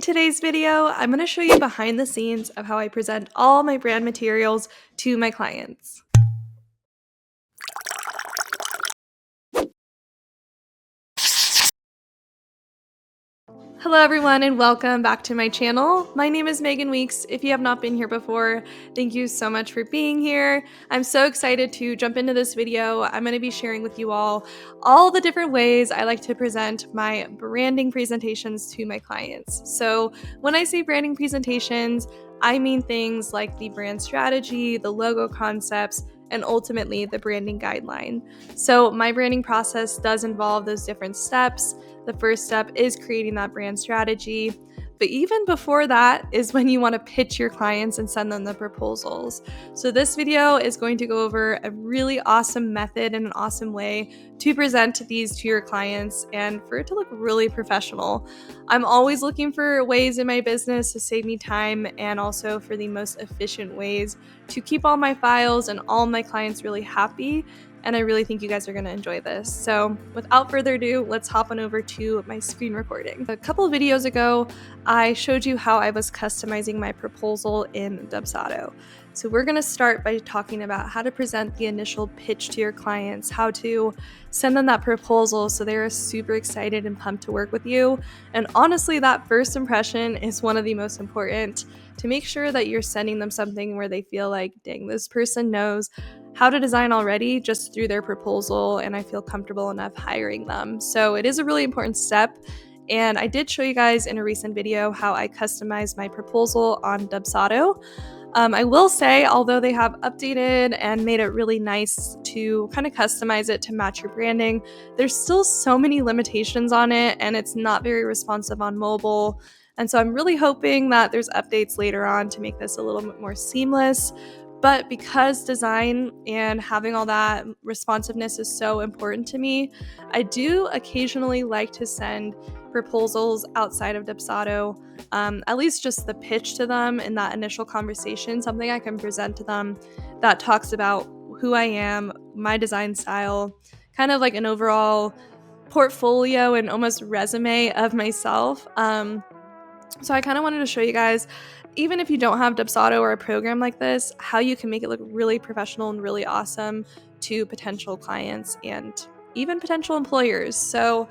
today's video, I'm going to show you behind the scenes of how I present all my brand materials to my clients. Hello everyone and welcome back to my channel. My name is Megan Weeks. If you have not been here before, thank you so much for being here. I'm so excited to jump into this video. I'm going to be sharing with you all the different ways I like to present my branding presentations to my clients. So when I say branding presentations, I mean things like the brand strategy, the logo concepts, and ultimately the branding guideline. So my branding process does involve those different steps. The first step is creating that brand strategy. But even before that is when you want to pitch your clients and send them the proposals. So this video is going to go over a really awesome method and an awesome way to present these to your clients and for it to look really professional. I'm always looking for ways in my business to save me time and also for the most efficient ways to keep all my files and all my clients really happy. And I really think you guys are going to enjoy this. So without further ado, let's hop on over to my screen recording. A couple of videos ago, I showed you how I was customizing my proposal in DUBSADO. So we're going to start by talking about how to present the initial pitch to your clients, how to send them that proposal so they're super excited and pumped to work with you. And honestly, that first impression is one of the most important to make sure that you're sending them something where they feel like, dang, this person knows how to design already just through their proposal, and I feel comfortable enough hiring them. So it is a really important step. And I did show you guys in a recent video how I customized my proposal on DUBSADO. I will say, although they have updated and made it really nice to kind of customize it to match your branding, there's still so many limitations on it, and it's not very responsive on mobile. And so I'm really hoping that there's updates later on to make this a little bit more seamless. But because design and having all that responsiveness is so important to me, I do occasionally like to send proposals outside of DUBSADO, at least just the pitch to them in that initial conversation, something I can present to them that talks about who I am, my design style, kind of like an overall portfolio and almost resume of myself. So I kind of wanted to show you guys, even if you don't have DUBSADO or a program like this, how you can make it look really professional and really awesome to potential clients and even potential employers. So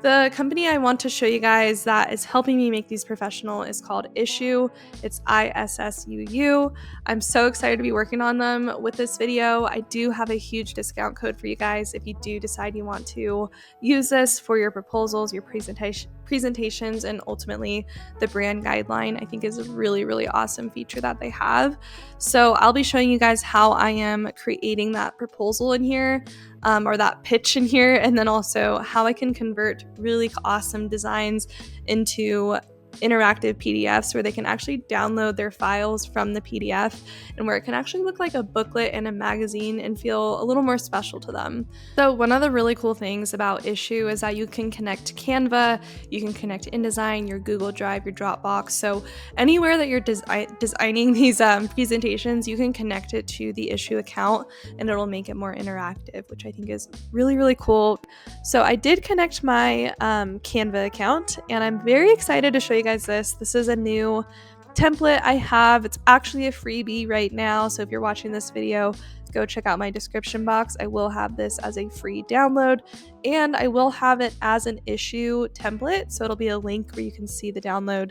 the company I want to show you guys that is helping me make these professional is called Issuu. It's ISSUU. I'm so excited to be working on them with this video. I do have a huge discount code for you guys if you do decide you want to use this for your proposals, your presentations, and ultimately the brand guideline. I think is a really, really awesome feature that they have. So I'll be showing you guys how I am creating that proposal in here. Or that pitch in here, and then also how I can convert really awesome designs into interactive PDFs where they can actually download their files from the PDF and where it can actually look like a booklet in a magazine and feel a little more special to them. So one of the really cool things about Issuu is that you can connect Canva, you can connect InDesign, your Google Drive, your Dropbox. So anywhere that you're designing these presentations, you can connect it to the Issuu account and it'll make it more interactive, which I think is really, really cool. So I did connect my Canva account and I'm very excited to show you guys this. This is a new template I have. It's actually a freebie right now. So if you're watching this video, go check out my description box. I will have this as a free download and I will have it as an Issuu template. So it'll be a link where you can see the download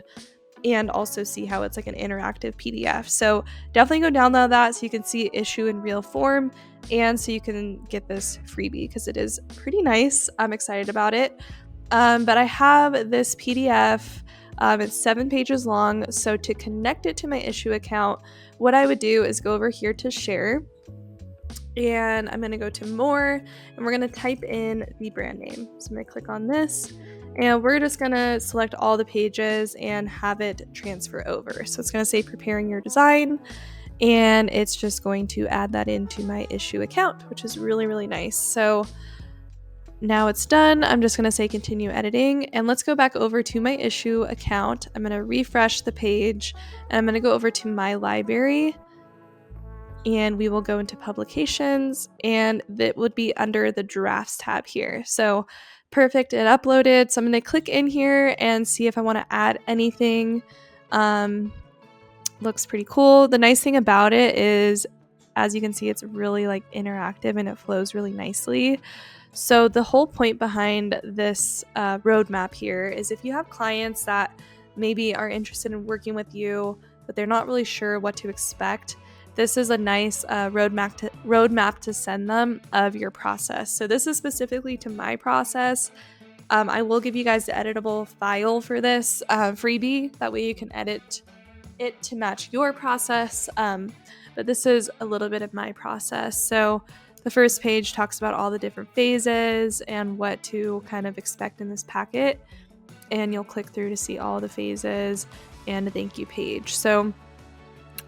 and also see how it's like an interactive PDF. So definitely go download that so you can see Issuu in real form and so you can get this freebie because it is pretty nice. I'm excited about it. But I have this PDF. It's 7 pages long. So to connect it to my Issuu account, what I would do is go over here to share. And I'm going to go to more and we're going to type in the brand name. So I'm going to click on this and we're just going to select all the pages and have it transfer over. So it's going to say preparing your design and it's just going to add that into my Issuu account, which is really, really nice. So now it's done. I'm just going to say continue editing and let's go back over to my Issuu account. I'm going to refresh the page and I'm going to go over to my library. And we will go into publications and that would be under the drafts tab here. So Perfect, it uploaded. So I'm going to click in here and see if I want to add anything. Looks pretty cool. The nice thing about it is, as you can see, it's really like interactive and it flows really nicely. So the whole point behind this roadmap here is if you have clients that maybe are interested in working with you, but they're not really sure what to expect, this is a nice roadmap to send them of your process. So this is specifically to my process. I will give you guys the editable file for this freebie. That way you can edit it to match your process. But this is a little bit of my process. So the first page talks about all the different phases and what to kind of expect in this packet. And you'll click through to see all the phases and a thank you page. So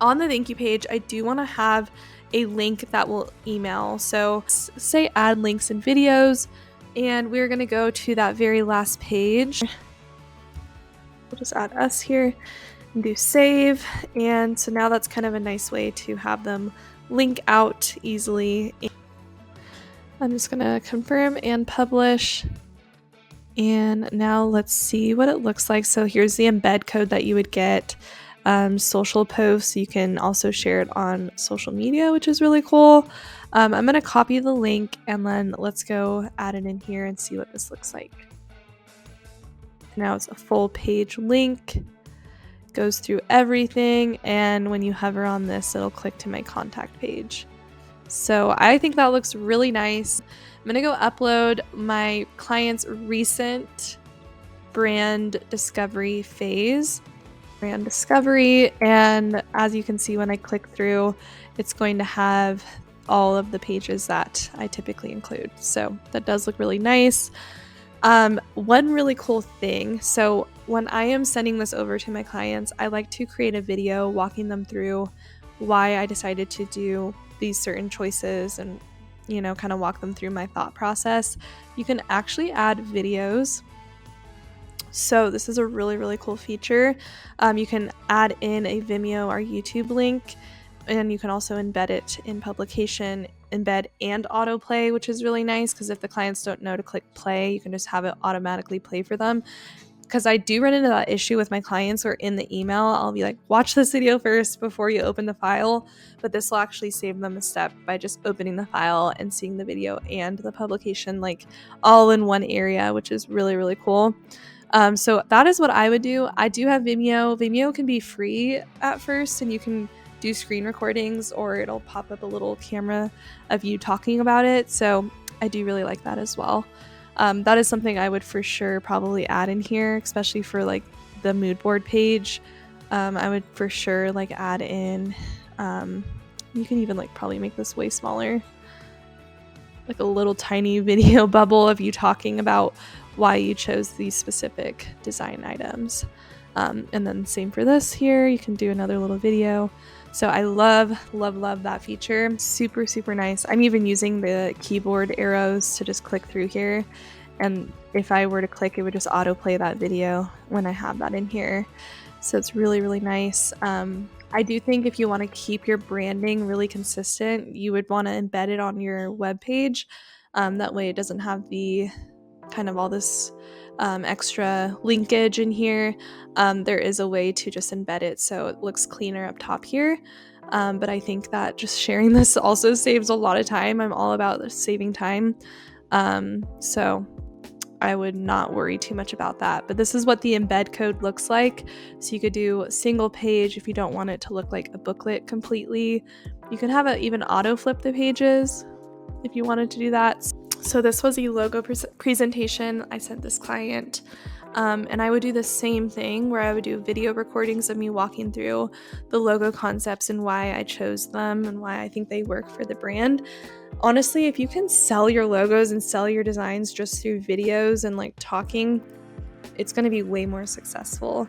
on the thank you page, I do want to have a link that will email. So say add links and videos, and we're going to go to that very last page. We'll just add us here and do save. And so now that's kind of a nice way to have them link out easily. I'm just going to confirm and publish. And now let's see what it looks like. So here's the embed code that you would get. Social posts, you can also share it on social media, which is really cool. I'm going to copy the link and then let's go add it in here and see what this looks like. Now it's a full page link, goes through everything, and when you hover on this, it'll click to my contact page. So I think that looks really nice. I'm going to go upload my client's recent brand discovery phase. Brand discovery, and as you can see when I click through, it's going to have all of the pages that I typically include. So that does look really nice. One really cool thing, so when I am sending this over to my clients, I like to create a video walking them through why I decided to do these certain choices and, you know, kind of walk them through my thought process. You can actually add videos. So this is a really, really cool feature. You can add in a Vimeo or YouTube link, and you can also embed it in publication, embed and autoplay, which is really nice because if the clients don't know to click play, you can just have it automatically play for them. Because I do run into that issue with my clients where in the email, I'll be like, watch this video first before you open the file. But this will actually save them a step by just opening the file and seeing the video and the publication like all in one area, which is really, really cool. So that is what I would do. I do have Vimeo. Vimeo can be free at first and you can do screen recordings or it'll pop up a little camera of you talking about it. So I do really like that as well. That is something I would for sure probably add in here, especially for like the mood board page. I would for sure like add in, you can even like probably make this way smaller, like a little tiny video bubble of you talking about why you chose these specific design items. And then same for this here, you can do another little video. So I love that feature. Super, super nice. I'm even using the keyboard arrows to just click through here. And if I were to click, it would just autoplay that video when I have that in here. So it's really, really nice. I do think if you want to keep your branding really consistent, you would want to embed it on your web page. That way it doesn't have the kind of all this extra linkage in here. There is a way to just embed it so it looks cleaner up top here. But I think that just sharing this also saves a lot of time. I'm all about saving time. So I would not worry too much about that. But this is what the embed code looks like. So you could do a single page if you don't want it to look like a booklet completely. You can have it even auto flip the pages if you wanted to do that. So this was a logo presentation I sent this client, and I would do the same thing where I would do video recordings of me walking through the logo concepts and why I chose them and why I think they work for the brand. Honestly, if you can sell your logos and sell your designs just through videos and like talking, it's going to be way more successful.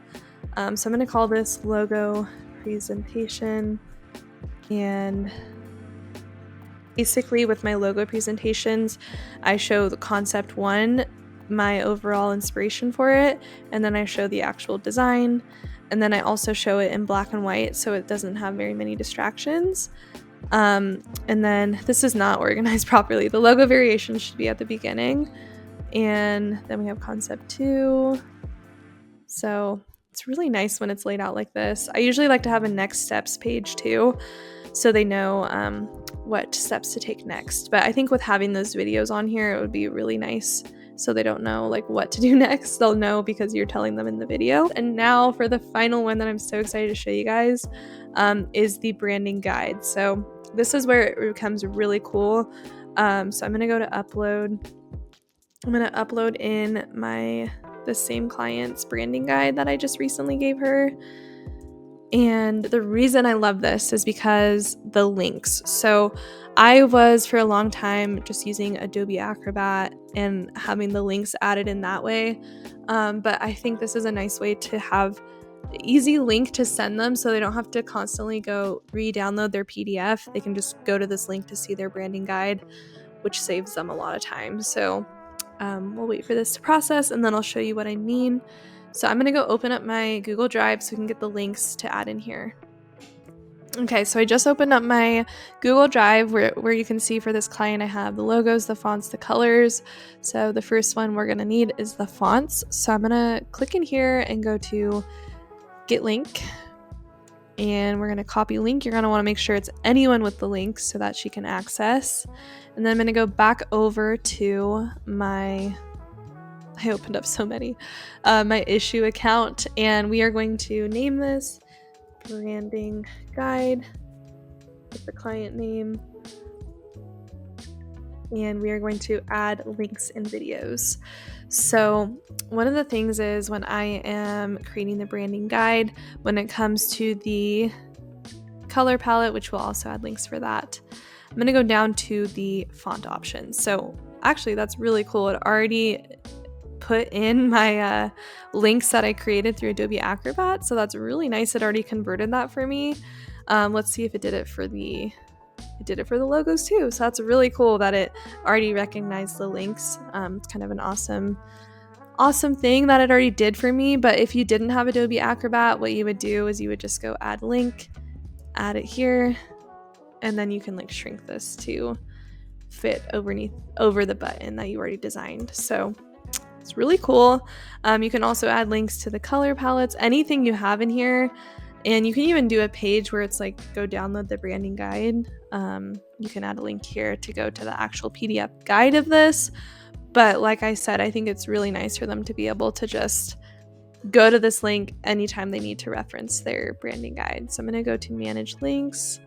So I'm going to call this logo presentation, and basically with my logo presentations, I show the concept one, my overall inspiration for it, and then I show the actual design, and then I also show it in black and white so it doesn't have very many distractions. And then this is not organized properly. The logo variation should be at the beginning, And then we have concept 2. So it's really nice when it's laid out like this. I usually like to have a next steps page too, so they know what steps to take next. But I think with having those videos on here, it would be really nice so they don't know like what to do next. They'll know because you're telling them in the video. And now for the final one that I'm so excited to show you guys is the branding guide. So this is where it becomes really cool. So I'm gonna go to upload. I'm gonna upload in the same client's branding guide that I just recently gave her. And the reason I love this is because the links. So I was for a long time just using Adobe Acrobat and having the links added in that way. But I think this is a nice way to have an easy link to send them so they don't have to constantly go re-download their PDF. They can just go to this link to see their branding guide, which saves them a lot of time. So we'll wait for this to process and then I'll show you what I mean. So I'm going to go open up my Google Drive so we can get the links to add in here. Okay, so I just opened up my Google Drive where you can see for this client I have the logos, the fonts, the colors. So the first one we're going to need is the fonts. So I'm going to click in here and go to Get Link. And we're going to copy link. You're going to want to make sure it's anyone with the link so that she can access. And then I'm going to go back over to I opened up so many, my issue account, and we are going to name this branding guide with the client name. And we are going to add links and videos. So one of the things is when I am creating the branding guide, when it comes to the color palette, which will also add links for that, I'm going to go down to the font options. So actually that's really cool. It already put in my links that I created through Adobe Acrobat. So that's really nice. It already converted that for me. Let's see if it did it for the logos too. So that's really cool that it already recognized the links. It's kind of an awesome thing that it already did for me. But if you didn't have Adobe Acrobat, what you would do is you would just go add link, add it here, and then you can like shrink this to fit over the button that you already designed. So it's really cool. You can also add links to the color palettes, anything you have in here. And you can even do a page where it's like, go download the branding guide. You can add a link here to go to the actual PDF guide of this. But like I said, I think it's really nice for them to be able to just go to this link anytime they need to reference their branding guide. So I'm going to go to manage links.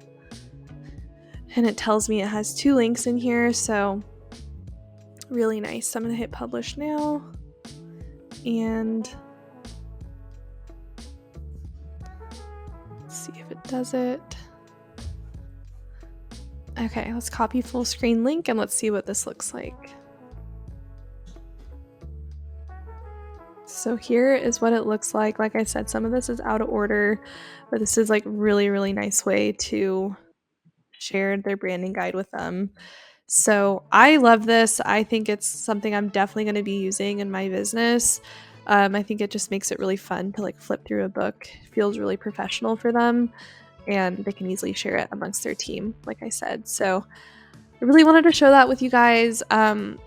And it tells me it has 2 links in here. So really nice. So I'm going to hit publish now. And let's see if it does it. Okay, let's copy full screen link and let's see what this looks like. So here is what it looks like. Like I said, some of this is out of order, but this is like really nice way to share their branding guide with them. So I love this. I think it's something I'm definitely going to be using in my business. I think it just makes it really fun to like flip through a book. It feels really professional for them and they can easily share it amongst their team, like I said. So I really wanted to show that with you guys.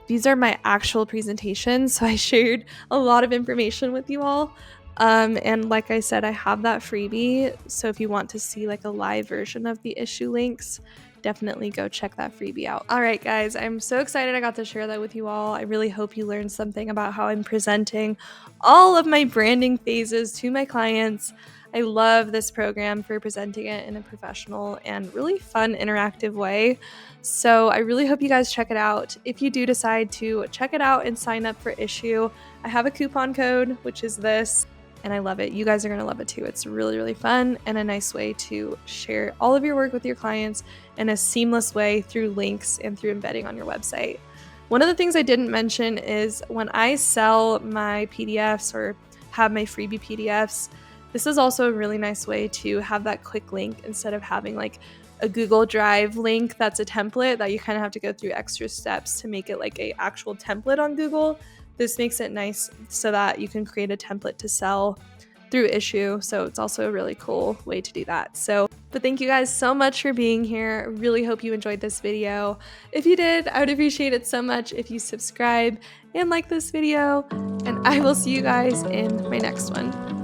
These are my actual presentations, so I shared a lot of information with you all. And like I said, I have that freebie, so if you want to see like a live version of the issue links, definitely go check that freebie out. All right, guys, I'm so excited I got to share that with you all. I really hope you learned something about how I'm presenting all of my branding phases to my clients. I love this program for presenting it in a professional and really fun, interactive way. So I really hope you guys check it out. If you do decide to check it out and sign up for Issue, I have a coupon code, which is this, and I love it. You guys are going to love it too. It's really fun and a nice way to share all of your work with your clients in a seamless way through links and through embedding on your website. One of the things I didn't mention is when I sell my PDFs or have my freebie PDFs, this is also a really nice way to have that quick link instead of having like a Google Drive link that's a template that you kind of have to go through extra steps to make it like a actual template on Google. This makes it nice so that you can create a template to sell through Issue. So it's also a really cool way to do that. So But thank you guys so much for being here. I really hope you enjoyed this video. If you did, I would appreciate it so much if you subscribe and like this video, and I will see you guys in my next one.